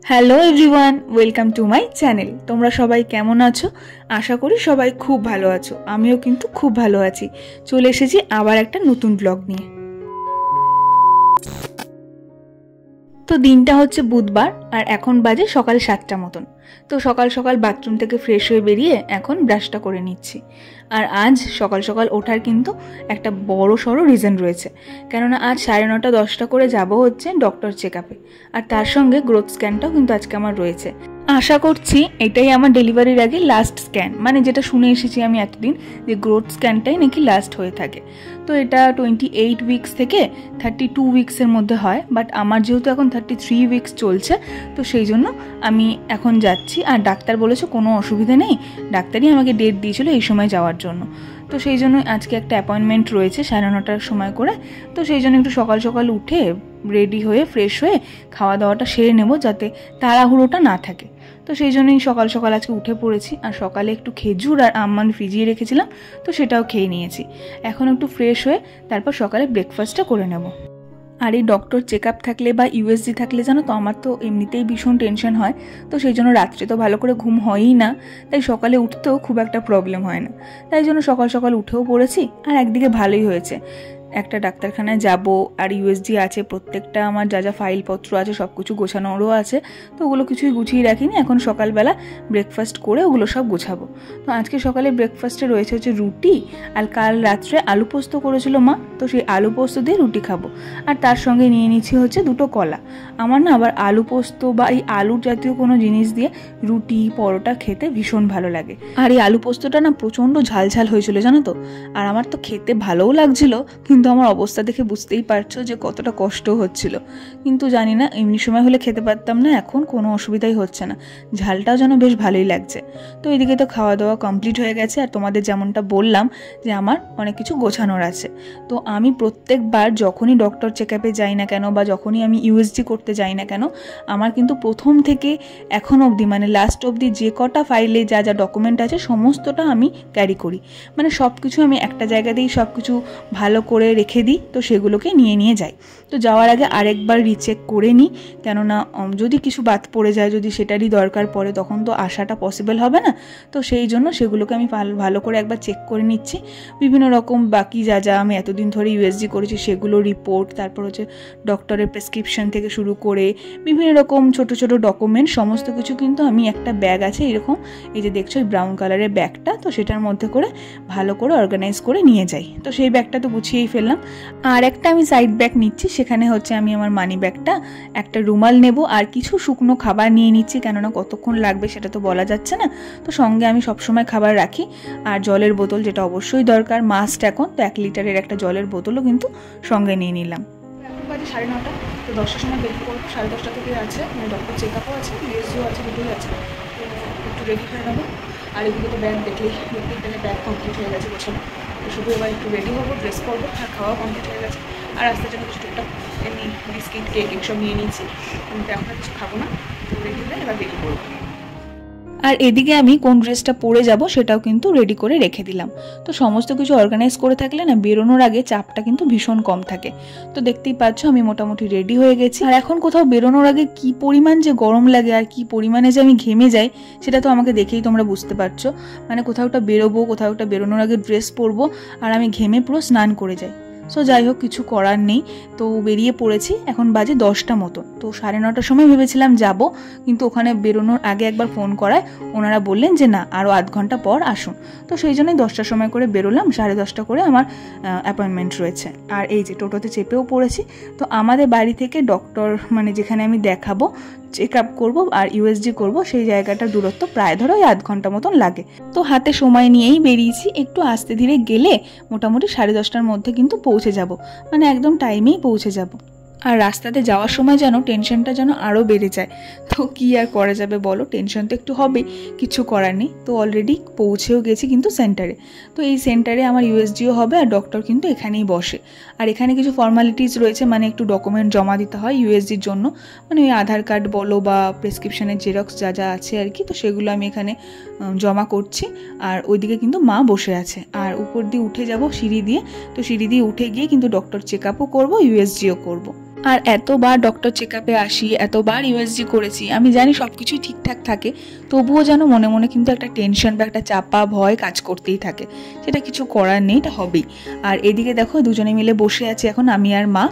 Hello everyone, welcome to my channel. তোমরা সবাই কেমন আছো? আশা করি সবাই খুব ভালো আছো। আমিও কিন্তু খুব ভালো আছি। চলে এসেছি আবার একটা নতুন ব্লগ নিয়ে। তো দিনটা হচ্ছে বুধবার আর এখন বাজে সকাল 7টা মতন। তো সকাল সকাল বাথরুম থেকে ফ্রেশ হয়ে বেরিয়ে এখন ব্রাশটা করে নিচ্ছি। আর আজ সকাল সকাল ওঠার কিন্তু একটা বড় সড়ো রিজন রয়েছে, কেননা আজ 9:30 10টা করে যাব হচ্ছে ডক্টর চেক আপে। আর তার সঙ্গে গ্রোথ স্ক্যানটাও কিন্তু আজকে আমার রয়েছে। আশা করছি এটাই আমার ডেলিভারির আগে লাস্ট স্ক্যান, মানে যেটা শুনে এসেছি আমি এতদিন যে গ্রোথ স্ক্যানটাই নাকি লাস্ট হয়ে থাকে। তো এটা 28 উইকস থেকে 32 উইকসের মধ্যে হয়, বাট আমার যেহেতু এখন 33 উইকস চলছে, তো সেই জন্য আমি এখন যাচ্ছি। আর ডাক্তার বলেছে কোনো অসুবিধা নেই, ডাক্তারই আমাকে ডেট দিয়েছিল এই সময় যাওয়ার জন্য। তো সেই জন্য আজকে একটা অ্যাপয়েন্টমেন্ট রয়েছে 9:30টার সময় করে। তো সেই জন্য একটু সকাল সকাল উঠে রেডি হয়ে ফ্রেশ হয়ে খাওয়া দাওয়াটা সেরে নেব, যাতে তাড়াহুড়োটা না থাকে। তো সেই জন্যই সকাল সকাল আজকে উঠে পড়েছি। আর সকালে একটু খেজুর আর আম ভিজিয়ে রেখেছিলাম, তো সেটাও খেয়ে নিয়েছি। এখন একটু ফ্রেশ হয়ে তারপর সকালে ব্রেকফাস্টটা করে নেব। আর এই ডক্টর চেক আপ থাকলে বা ইউএসজি থাকলে জানো তো আমার তো এমনিতেই ভীষণ টেনশন হয়। তো সেই জন্য রাত্রে তো ভালো করে ঘুম হয়ই না, তাই সকালে উঠতেও খুব একটা প্রবলেম হয় না। তাই জন্য সকাল সকাল উঠেও পড়েছি। আর একদিকে ভালোই হয়েছে, একটা ডাক্তারখানায় যাব আর ইউএসজি আছে, প্রত্যেকটা আমার যা যা ফাইলপত্র আছে সব কিছু গোছানোরও আছে। তো ওগুলো কিছুই গুছিয়ে রাখিনি, এখন সকালবেলা ব্রেকফাস্ট করে ওগুলো সব গোছাবো। তো আজকে সকালে ব্রেকফাস্টে রয়েছে হচ্ছে রুটি, আর কাল রাত্রে আলু পোস্ত করেছিল মা, তো সেই আলু পোস্ত দিয়ে রুটি খাবো। আর তার সঙ্গে নিয়ে নিচ্ছি হচ্ছে 2টো কলা। আমার না আবার আলু পোস্ত বা এই আলুর জাতীয় কোনো জিনিস দিয়ে রুটি পরোটা খেতে ভীষণ ভালো লাগে। আর এই আলু পোস্তটা না প্রচণ্ড ঝালঝাল হয়েছিল জানো তো। আর আমার তো খেতে ভালোও লাগছিল, কিন্তু আমার অবস্থা দেখে বুঝতেই পারছো যে কতটা কষ্ট হচ্ছিল। কিন্তু জানি না, এমনি সময় হলে খেতে পারতাম না, এখন কোনো অসুবিধাই হচ্ছে না, ঝালটাও যেন বেশ ভালোই লাগছে। তো এদিকে তো খাওয়া দাওয়া কমপ্লিট হয়ে গেছে। আর তোমাদের যেমনটা বললাম যে আমার অনেক কিছু গোছানোর আছে। তো আমি প্রত্যেকবার যখনই ডক্টর চেক আপে যাই না কেন বা যখনই আমি ইউএসজি করতে যাই না কেন, আমার কিন্তু প্রথম থেকে এখন অবধি মানে লাস্ট অবধি যে কটা ফাইলে যা যা ডকুমেন্ট আছে সমস্তটা আমি ক্যারি করি। মানে সব কিছু আমি একটা জায়গাতেই সব কিছু ভালো করে রেখে দিই, তো সেগুলোকে নিয়ে যাই। তো যাওয়ার আগে আরেকবার রিচেক করে নিই, কেননা যদি কিছু বাদ পড়ে যায়, যদি সেটারই দরকার পড়ে, তখন তো আসাটা পসিবল হবে না। তো সেই জন্য সেগুলোকে আমি ভালো করে একবার চেক করে নিচ্ছি। বিভিন্ন রকম বাকি যা যা আমি এতদিন ধরে ইউএসজি করেছি সেগুলো রিপোর্ট, তারপর হচ্ছে ডক্টরের প্রেসক্রিপশন থেকে শুরু করে বিভিন্ন রকম ছোট ছোট ডকুমেন্ট সমস্ত কিছু কিন্তু আমি একটা ব্যাগ আছে এরকম, এই যে দেখছো ব্রাউন কালারের ব্যাগটা, তো সেটার মধ্যে করে ভালো করে অর্গানাইজ করে নিয়ে যাই। তো সেই ব্যাগটা তো গুছিয়েই ফেললাম। আর একটা আমি সাইড ব্যাগ নিচ্ছি, সেখানে হচ্ছে আমি আমার মানি ব্যাগটা, একটা রুমাল নেব আর কিছু শুকনো খাবার নিয়ে নিচ্ছি, কেননা কতক্ষণ লাগবে সেটা তো বলা যাচ্ছে না। তো সঙ্গে আমি সবসময় খাবার রাখি। আর জলের বোতল, যেটা অবশ্যই দরকার, মাস্ট এখন, তো 1 লিটারের একটা জলের বোতলও কিন্তু সঙ্গে নিয়ে নিলাম। এখন বাজে 9:30, তো 10টার সময় বেরিয়ে পড়বো। 10:30 থেকে আছে, মানে ডক্টর চেক আপও আছে, ইউএসজিও আছে, দুটোই আছে। তো একটু রেডি হয়ে নেবো। আর এদিকে তো ব্যাগ দেখলেই ব্যাগ কমপ্লিট হয়ে গেছে গোছানো। তো শুধু এবার একটু রেডি হবো, ড্রেস করবো, আর খাওয়া কমপ্লিট হয়ে গেছে। আর রাস্তার জন্য কিছু টুকটাক এমনি বিস্কিট কেক এসব নিয়ে নিয়েছি, কিন্তু এখন কিছু খাবো না। তো রেডি হয়ে এবার বেরিয়ে পড়বো। আর এদিকে আমি কোন ড্রেসটা পরে যাব সেটাও কিন্তু রেডি করে রেখে দিলাম। তো সমস্ত কিছু অর্গানাইজ করে থাকলে না বেরোনোর আগে চাপটা কিন্তু ভীষণ কম থাকে। তো দেখতেই পাচ্ছ আমি মোটামুটি রেডি হয়ে গেছি। আর এখন কোথাও বেরোনোর আগে কি পরিমাণ যে গরম লাগে আর কি পরিমাণে যে আমি ঘেমে যাই, সেটা তো আমাকে দেখেই তোমরা বুঝতে পারছো। মানে কোথাওটা বেরোবো, কোথাওটা বেরোনোর আগে ড্রেস পরবো, আর আমি ঘেমে পুরো স্নান করে যাই। সো যাই হোক, কিছু করার নেই। তো বেরিয়ে পড়েছি, এখন বাজে 10টা মতো। তো 9:30টার সময় ভেবেছিলাম যাব, কিন্তু ওখানে বেরোনোর আগে একবার ফোন করায় ওনারা বললেন যে না, আরও আধ ঘন্টা পর আসুন। তো সেই জন্যই 10টার সময় করে বেরোলাম, 10:30 করে আমার অ্যাপয়েন্টমেন্ট রয়েছে। আর এই যে টোটোতে চেপেও পড়েছি। তো আমাদের বাড়ি থেকে ডক্টর, মানে যেখানে আমি দেখাবো, চেক আপ করবো আর ইউএসজি করবো, সেই জায়গাটার দূরত্ব প্রায় ধরো 1/2 ঘন্টা মতন লাগে। তো হাতে সময় নিয়েই বেরিয়েছি, একটু আস্তে ধীরে গেলে মোটামুটি 10:30টার মধ্যে কিন্তু পৌঁছে যাব, মানে একদম টাইমেই পৌঁছে যাব। আর রাস্তাতে যাওয়ার সময় যেন টেনশনটা যেন আরও বেড়ে যায়। তো কি আর করা যাবে বলো, টেনশন তো একটু হবেই, কিছু করার নেই। তো অলরেডি পৌঁছেও গেছি কিন্তু সেন্টারে। তো এই সেন্টারে আমার ইউএসজিও হবে আর ডক্টর কিন্তু এখানেই বসে। আর এখানে কিছু ফর্মালিটিস রয়েছে, মানে একটু ডকুমেন্ট জমা দিতে হয় ইউএসজির জন্য, মানে ওই আধার কার্ড বলো বা প্রেসক্রিপশনের জেরক্স যা যা আছে আর কি। তো সেগুলো আমি এখানে জমা করছি। আর ওইদিকে কিন্তু মা বসে আছে। আর উপর দিয়ে উঠে যাব সিঁড়ি দিয়ে। তো সিঁড়ি দিয়ে উঠে গিয়ে কিন্তু ডক্টর চেক আপও করবো, ইউএসজিও করবো। আর এতবার ডক্টর চেক আপে আসি, এতবার ইউএসজি করেছি, আমি জানি সব কিছুই ঠিকঠাক থাকে, তবুও যেন মনে মনে কিন্তু একটা টেনশন বা একটা চাপা ভয় কাজ করতেই থাকে। সেটা কিছু করার নেই, এটা হবেই। আর এদিকে দেখো দুজনে মিলে বসে আছি এখন আমি আর মা।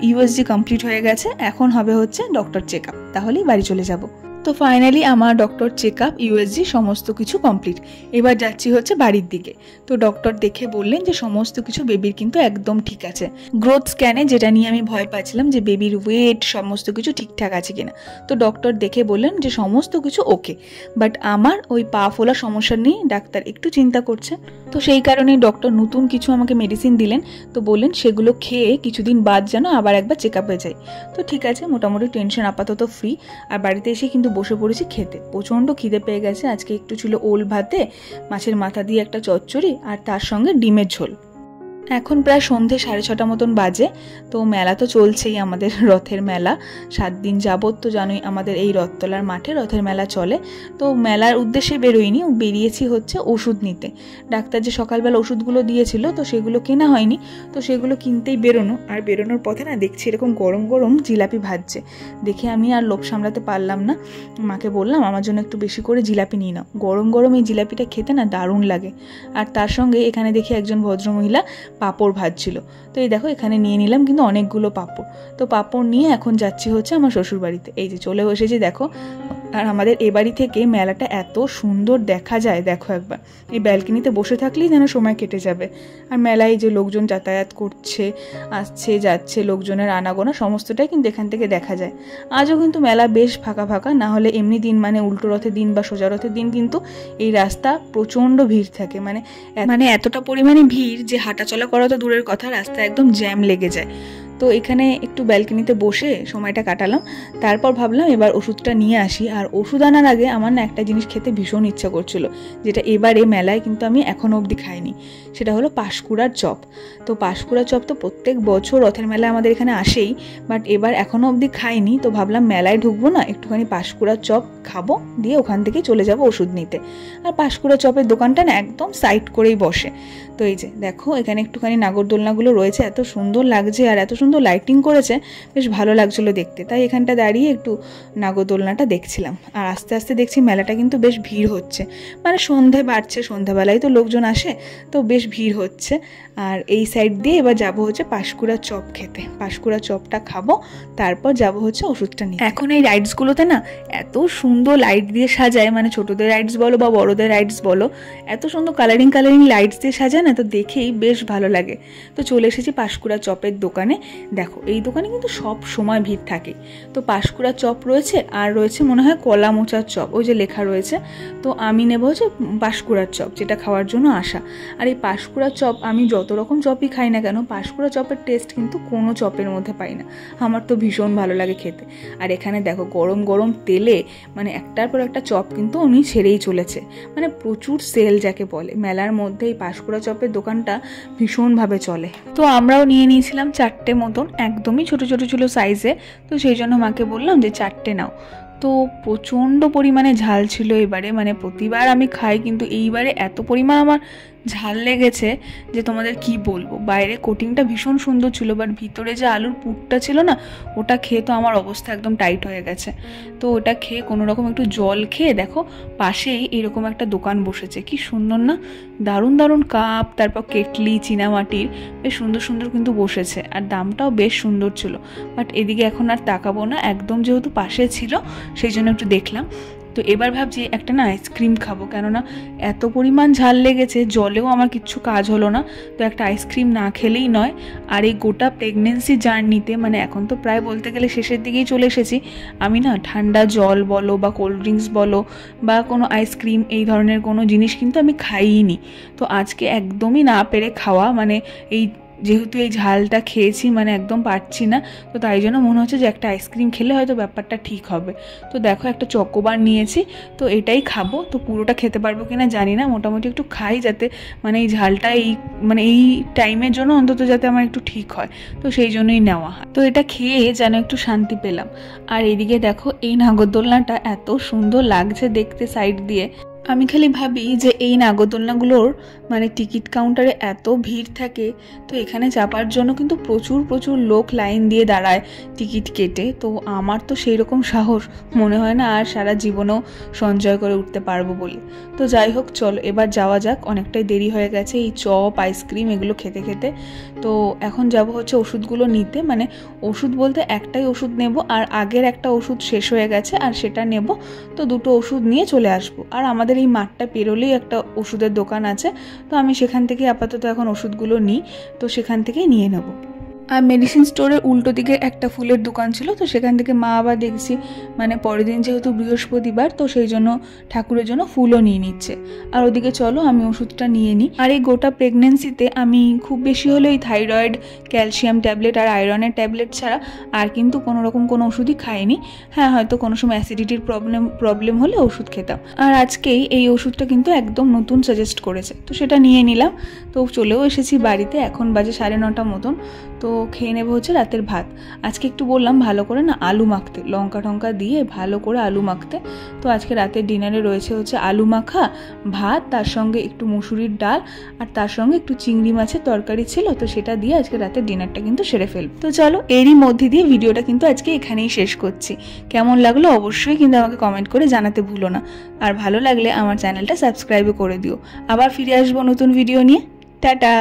ইউএসজি কমপ্লিট হয়ে গেছে, এখন হবে হচ্ছে ডক্টর চেক আপ, তাহলেই বাড়ি চলে যাব। তো ফাইনালি আমার ডক্টর চেক আপ, ইউএসজি সমস্ত কিছু কমপ্লিট। এবার যাচ্ছি হচ্ছে বাড়ির দিকে। তো ডক্টর দেখে বললেন যে সমস্ত কিছু বেবির কিন্তু একদম ঠিক আছে। গ্রোথ স্ক্যানে যেটা নিয়ে আমি ভয় পাচ্ছিলাম যে বেবির ওয়েট সমস্ত কিছু ঠিকঠাক আছে কিনা, তো ডক্টর দেখে বললেন যে সমস্ত কিছু ওকে। বাট আমার ওই পা ফোলা সমস্যা নিয়ে ডাক্তার একটু চিন্তা করছে। তো সেই কারণেই ডক্টর নতুন কিছু আমাকে মেডিসিন দিলেন। তো বললেন সেগুলো খেয়ে কিছুদিন বাদ যেন আবার একবার চেক আপে যাই। তো ঠিক আছে, মোটামুটি টেনশন আপাতত ফ্রি। আর বাড়িতে এসে কিন্তু বসে পড়েছি খেতে। প্রচণ্ড খিদে পেয়ে গেছে। আজকে একটু ছিল ওল ভাতে, মাছের মাথা দিয়ে একটা চচ্চড়ি, আর তার সঙ্গে ডিমের ঝোল। এখন প্রায় সন্ধে 6:30 মতন বাজে। তো মেলা তো চলছেই, আমাদের রথের মেলা 7 দিন যাবত। তো জানোই আমাদের এই রথতলার মাঠে রথের মেলা চলে। তো মেলার উদ্দেশ্যে বেরোইনি, বেরিয়েছি হচ্ছে ওষুধ নিতে। ডাক্তার যে সকালবেলা ওষুধগুলো দিয়েছিল তো সেগুলো কেনা হয়নি, তো সেগুলো কিনতেই বেরোনো। আর বেরোনোর পথে না দেখছি এরকম গরম গরম জিলাপি ভাজছে, দেখে আমি আর লোভ সামলাতে পারলাম না। মাকে বললাম আমার জন্য একটু বেশি করে জিলাপি নিয়ে নাও। গরম গরম এই জিলাপিটা খেতে না দারুণ লাগে। আর তার সঙ্গে এখানে দেখি একজন ভদ্রমহিলা পাঁপড় ভাজছিল। তো এই দেখো এখানে নিয়ে নিলাম কিন্তু অনেকগুলো পাঁপড়। তো পাঁপড় নিয়ে এখন যাচ্ছি হচ্ছে আমার শ্বশুর বাড়িতে। এই যে চলে এসেছি দেখো। আর আমাদের এ বাড়ি থেকে মেলাটা এত সুন্দর দেখা যায়, দেখো একবার। এই ব্যালকনিতে বসে থাকলেই যেন সময় কেটে যাবে। আর মেলায় যে লোকজন যাতায়াত করছে, আসছে যাচ্ছে, লোকজনের আনাগোনা সমস্তটাই কিন্তু এখান থেকে দেখা যায়। আজও কিন্তু মেলা বেশ ফাঁকা ফাঁকা, না হলে এমনি দিন মানে উল্টো রথের দিন বা সোজা রথের দিন কিন্তু এই রাস্তা প্রচণ্ড ভিড় থাকে। মানে এতটা পরিমাণে ভিড় যে হাঁটা চলা করা তো দূরের কথা, রাস্তা একদম জ্যাম লেগে যায়। তো এখানে একটু ব্যালকনিতে বসে সময়টা কাটালাম। তারপর ভাবলাম এবার ওষুধটা নিয়ে আসি। আর ওষুধ আনার আগে আমার না একটা জিনিস খেতে ভীষণ ইচ্ছা করছিল, যেটা এবারে মেলায় কিন্তু আমি এখনও অবধি খাইনি। সেটা হলো পাঁশকুড়ার চপ। তো পাঁশকুড়ার চপ তো প্রত্যেক বছর রথের মেলায় আমাদের এখানে আসেই, বাট এবার এখনও অবধি খাইনি। তো ভাবলাম মেলায় ঢুকবো না, একটুখানি পাঁশকুড়ার চপ খাবো, দিয়ে ওখান থেকেই চলে যাব ওষুধ নিতে। আর পাঁশকুড়া চপের দোকানটা না একদম সাইড করেই বসে। তো এই যে দেখো এখানে একটুখানি নাগরদোলনাগুলো রয়েছে, এত সুন্দর লাগছে আর এত সুন্দর লাইটিং করেছে, বেশ ভালো লাগছিলো দেখতে। তাই এখানটা দাঁড়িয়ে একটু নাগরদোলনাটা দেখছিলাম। আর আস্তে আস্তে দেখছি মেলাটা কিন্তু বেশ ভিড় হচ্ছে, মানে সন্ধে বাড়ছে, সন্ধ্যাবেলায় তো লোকজন আসে, তো বেশ ভিড় হচ্ছে। আর এই সাইড দিয়ে এবার যাবো হচ্ছে পাঁশকুড়া চপ খেতে। পাঁশকুড়া চপটা খাবো, তারপর যাবো হচ্ছে ওষুধটা নিয়ে। এখন এই রাইডসগুলোতে না এত সুন্দর লাইট দিয়ে সাজায়, মানে ছোটদের রাইডস বলো বা বড়দের রাইডস বলো, এত সুন্দর কালারিং লাইটস দিয়ে সাজায় না, তো দেখেই বেশ ভালো লাগে। তো চলে এসেছি পাঁশকুড়া চপের দোকানে। দেখো এই দোকানে কিন্তু সব সময় ভিড় থাকে। তো পাঁশকুড়া চপ রয়েছে, আর রয়েছে মনে হয় কলা মোচার চপ, ওই যে লেখা রয়েছে। তো আমি নেবো হচ্ছে পাঁশকুড়ার চপ, যেটা খাওয়ার জন্য আসা। আর এই পাঁশকুড়ার চপ আমি যত রকম চপই খাই না কেন, পাঁশকুড়া চপের টেস্ট কিন্তু কোনো চপের মধ্যে পাই না। আমার তো ভীষণ ভালো লাগে খেতে। আর এখানে দেখো গরম গরম তেলে মানে একটার পর একটা চপ কিন্তু উনি ছেড়েই চলেছে, মানে প্রচুর সেল যাকে বলে। মেলার মধ্যে এই পাঁশকুড়া চপের দোকানটা ভীষণভাবে চলে। তো আমরাও নিয়ে নিয়েছিলাম 4টে মতন, একদমই ছোট ছোট ছিল সাইজে। তো সেই জন্য মাকে বললাম যে 4টে নাও। তো প্রচণ্ড পরিমাণে ঝাল ছিল এবারে, মানে প্রতিবার আমি খাই কিন্তু এইবারে এত পরিমাণ আমার ঝাল লেগেছে যে তোমাদের কি বলবো। বাইরে কোটিংটা ভীষণ সুন্দর ছিল, বাট ভিতরে যে আলুর পুরটা ছিল না, ওটা খেয়ে তো আমার অবস্থা একদম টাইট হয়ে গেছে। তো ওটা খেয়ে কোনো রকম একটু জল খেয়ে দেখো পাশেই এরকম একটা দোকান বসেছে, কি সুন্দর না, দারুণ দারুণ কাপ, তারপর কেটলি চীনামাটির, বেশ সুন্দর সুন্দর কিন্তু বসেছে। আর দামটাও বেশ সুন্দর ছিল। বাট এদিকে এখন আর তাকাবো না, একদম যেহেতু পাশে ছিল সেই জন্য একটু দেখলাম। তো এবার ভাবছি একটা না আইসক্রিম খাবো, কেননা এত পরিমাণ ঝাল লেগেছে, জলেও আমার কিচ্ছু কাজ হলো না। তো একটা আইসক্রিম না খেলেই নয়। আর এই গোটা প্রেগনেন্সি জার্নিতে, মানে এখন তো প্রায় বলতে গেলে শেষের দিকেই চলে এসেছি, আমি না ঠান্ডা জল বলো বা কোল্ড ড্রিঙ্কস বলো বা কোনো আইসক্রিম এই ধরনের কোনো জিনিস কিন্তু আমি খাইনি। তো আজকে একদমই না পেরে খাওয়া, মানে যেহেতু এই ঝালটা খেয়েছি মানে একদম পারছি না, তো তাই জন্য মনে হচ্ছে যে একটা আইসক্রিম খেলে হয়তো ব্যাপারটা ঠিক হবে। তো দেখো একটা চকোবার নিয়েছি, তো এটাই খাবো। তো পুরোটা খেতে পারবো কিনা জানি না, মোটামুটি একটু খাই যাতে মানে এই ঝালটা এই টাইমের জন্য অন্তত যাতে আমার একটু ঠিক হয়, তো সেই জন্যই নেওয়া হয়। তো এটা খেয়ে যেন একটু শান্তি পেলাম। আর এদিকে দেখো এই নাগরদোলনাটা এত সুন্দর লাগছে দেখতে সাইড দিয়ে, আমি খালি ভাবি যে এই নাগরদোলনাগুলোর মানে টিকিট কাউন্টারে এত ভিড় থাকে, তো এখানে চাপার জন্য কিন্তু প্রচুর প্রচুর লোক লাইন দিয়ে দাঁড়ায় টিকিট কেটে। তো আমার তো সেই রকম সাহস মনে হয় না আর সারা জীবনেও সঞ্চয় করে উঠতে পারবো বলে। তো যাই হোক, চলো এবার যাওয়া যাক, অনেকটাই দেরি হয়ে গেছে এই চপ আইসক্রিম এগুলো খেতে খেতে। তো এখন যাব হচ্ছে ওষুধগুলো নিতে, মানে ওষুধ বলতে একটাই ওষুধ নেব, আর আগের একটা ওষুধ শেষ হয়ে গেছে আর সেটা নেব। তো দুটো ওষুধ নিয়ে চলে আসবো। আর আমাদের এই মাঠটা পেরোলেই একটা ওষুধের দোকান আছে, তো আমি সেখান থেকে আপাতত এখন ওষুধগুলো নিই, তো সেখান থেকেই নিয়ে নেব। আর মেডিসিন স্টোরের উল্টো দিকে একটা ফুলের দোকান ছিল, তো সেখান থেকে মা আবার দেখছি মানে পরের দিন যেহেতু বৃহস্পতিবার, তো সেই জন্য ঠাকুরের জন্য ফুলও নিয়ে নিচ্ছে। আর ওদিকে চলো আমি ওষুধটা নিয়ে নিই। আর এই গোটা প্রেগনেন্সিতে আমি খুব বেশি হলে ওই থাইরয়েড, ক্যালসিয়াম ট্যাবলেট আর আয়রনের ট্যাবলেট ছাড়া আর কিন্তু কোনো রকম কোনো ওষুধই খাইনি। হ্যাঁ, হয়তো কোনো সময় অ্যাসিডিটির প্রবলেম হলে ওষুধ খেতাম। আর আজকেই এই ওষুধটা কিন্তু একদম নতুন সাজেস্ট করেছে, তো সেটা নিয়ে নিলাম। তো চলেও এসেছি বাড়িতে, এখন বাজে 9:30 মতন। তো খেয়ে নেবো হচ্ছে রাতের ভাত। আজকে একটু বললাম ভালো করে না আলু মাখতে, লঙ্কা টঙ্কা দিয়ে ভালো করে আলু মাখতে। তো আজকে রাতের ডিনারে রয়েছে হচ্ছে আলু মাখা, ভাত, তার সঙ্গে একটু মুসুরির ডাল, আর তার সঙ্গে একটু চিংড়ি মাছের তরকারি ছিল। তো সেটা দিয়ে আজকে রাতের ডিনারটা কিন্তু সেরে ফেলব। তো চলো এরই মধ্যে দিয়ে ভিডিওটা কিন্তু আজকে এখানেই শেষ করছি। কেমন লাগলো অবশ্যই কিন্তু আমাকে কমেন্ট করে জানাতে ভুলো না। আর ভালো লাগলে আমার চ্যানেলটা সাবস্ক্রাইবও করে দিও। আবার ফিরে আসবো নতুন ভিডিও নিয়ে। টাটা।